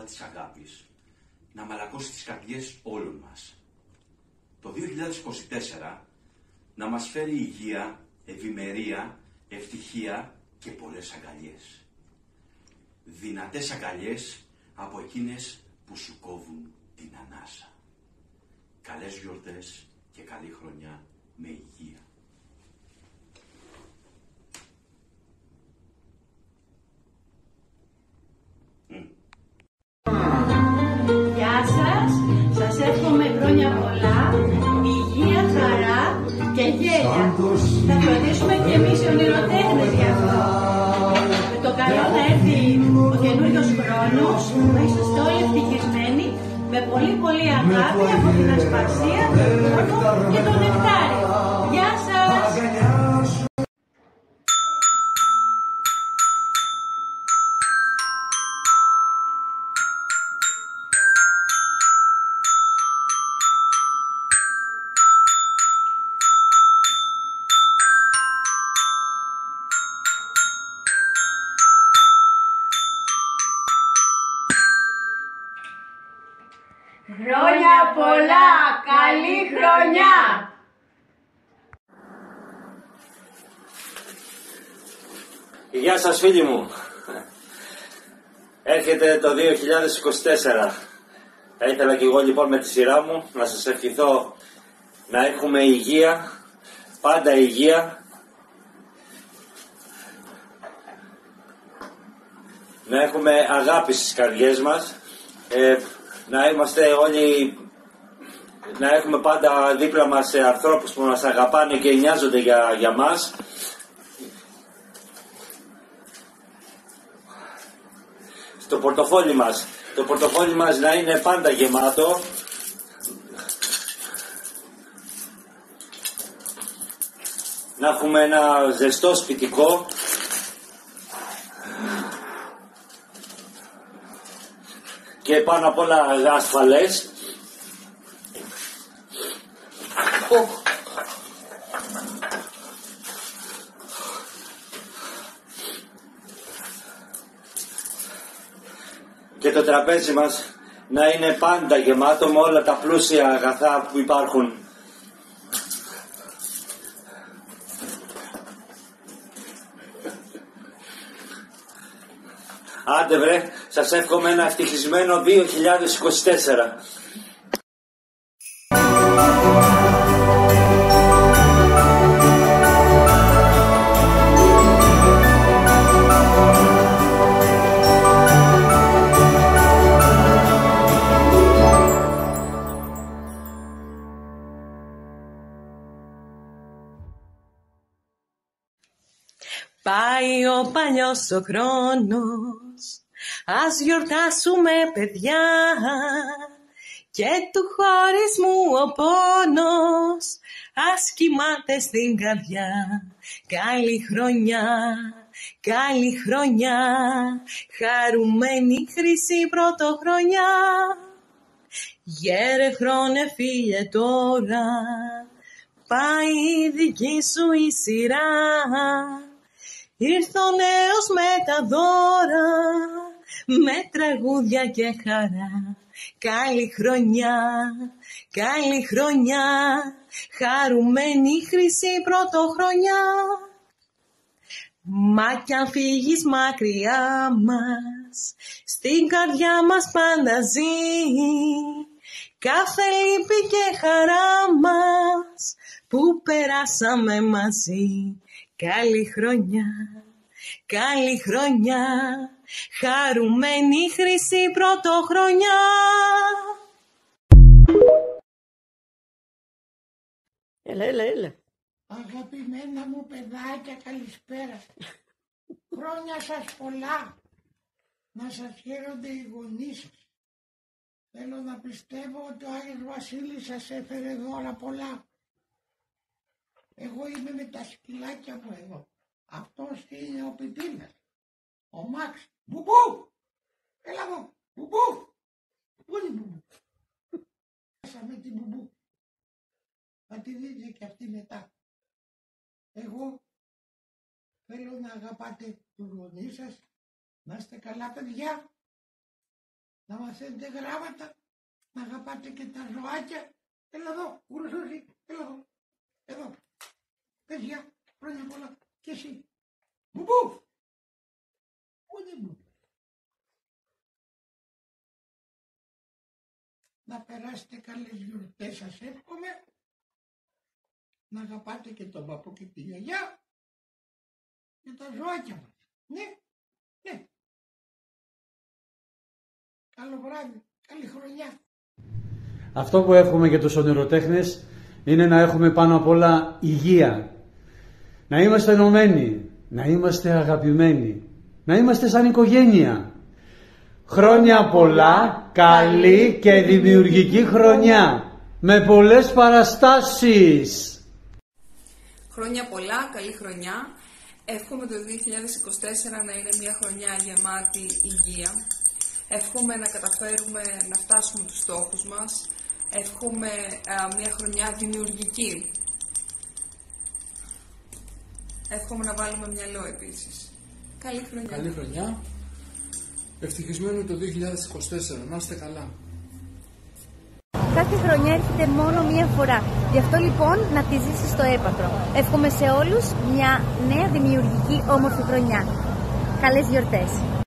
φώτα της αγάπης να μαλακώσει τις καρδιές όλων μας. Το 2024 να μας φέρει υγεία, ευημερία, ευτυχία και πολλές αγκαλιές. Δυνατές αγκαλιές από εκείνες που σου κόβουν την ανάσα. Καλές γιορτές και καλή χρονιά με υγεία. Γεια σας, σας εύχομαι χρόνια πολλά, υγεία, χαρά και γέλια. Θα φροντίσουμε και εμείς οι ονειροτέχνες γι' αυτό. Με το καλό να έρθει ο καινούριος χρόνος, να είσαστε όλοι ευτυχισμένοι, με πολύ πολύ αγάπη από την Ασπασία, τον Πόνο και τον Νεκτάριο. Γεια σας! Χρόνια πολλά! Καλή χρονιά! Γεια σας φίλοι μου. Έρχεται το 2024. Θα ήθελα και εγώ λοιπόν με τη σειρά μου να σας ευχηθώ να έχουμε υγεία, πάντα υγεία, να έχουμε αγάπη στις καρδιές μας, να είμαστε όλοι, να έχουμε πάντα δίπλα μας ανθρώπους που μας αγαπάνε και νοιάζονται για μας. Το πορτοφόλι μας να είναι πάντα γεμάτο. Να έχουμε ένα ζεστό σπιτικό. Και πάνω απ' όλα ασφαλές. Και το τραπέζι μας να είναι πάντα γεμάτο με όλα τα πλούσια αγαθά που υπάρχουν. Άντε βρε, σας εύχομαι ένα ευτυχισμένο 2024. Πάει ο παλιός ο χρόνος, ας γιορτάσουμε παιδιά, και του χωρισμού ο πόνος, ας κοιμάται στην καρδιά. Καλή χρονιά, χαρούμενη χρυσή πρωτοχρονιά. Γέρε χρόνε φίλε τώρα, πάει η δική σου η σειρά. Ήρθε ο νέος με τα δώρα, με τραγούδια και χαρά. Καλή χρονιά, χαρούμενη χρυσή πρωτοχρονιά. Μα κι αν φύγεις μακριά μας, στην καρδιά μας πάντα ζει. Κάθε λύπη και χαρά μας, που περάσαμε μαζί. Καλή χρονιά, χαρούμενη χρυσή πρωτοχρονιά. Έλα. Αγαπημένα μου παιδάκια, καλησπέρα. Χρόνια σας πολλά. Να σας χαίρονται οι γονείς σας. Θέλω να πιστεύω ότι ο Άγιος Βασίλης σας έφερε δώρα πολλά. Εγώ είμαι με τα σκυλάκια μου εδώ. Αυτός είναι ο Πιπίνας. Ο Μάξ. Μπουμπού! Έλα εδώ. Μπουμπού! Πού είναι η Μπουμπού? Μέσα με την Μπουμπού. Θα τη δείτε και αυτή μετά. Εγώ θέλω να αγαπάτε τους γονείς σας. Να είστε καλά παιδιά. να μαθαίνετε γράμματα, να αγαπάτε και τα ζωάκια. Έλα εδώ, Γουρουσούση, έλα εδώ. Εδώ. Παιδιά, χρόνια πολλά. Και εσύ. Μπουμπού. Ούτε μπου. Να περάσετε καλές γιορτές σας εύχομαι. Να αγαπάτε και τον παππού και τη γιαγιά. Και τα ζωάκια μας. Ναι, ναι. Καλό βράδυ, καλή χρονιά. Αυτό που εύχομαι για τους ονειροτέχνες είναι να έχουμε πάνω απ' όλα υγεία. Να είμαστε ενωμένοι, να είμαστε αγαπημένοι, να είμαστε σαν οικογένεια. Χρόνια πολλά, καλή και δημιουργική χρονιά, με πολλές παραστάσεις. Χρόνια πολλά, καλή χρονιά. Εύχομαι το 2024 να είναι μια χρονιά γεμάτη υγεία. Εύχομαι να καταφέρουμε να φτάσουμε τους στόχους μας. Εύχομαι μια χρονιά δημιουργική. Εύχομαι να βάλουμε μυαλό επίσης. Καλή χρονιά. Καλή χρονιά. Ευτυχισμένο το 2024. Να είστε καλά. Κάθε χρονιά έρχεται μόνο μία φορά. Γι' αυτό λοιπόν να τη ζήσεις στο έπακρο. Εύχομαι σε όλους μια νέα δημιουργική όμορφη χρονιά. Καλές γιορτές.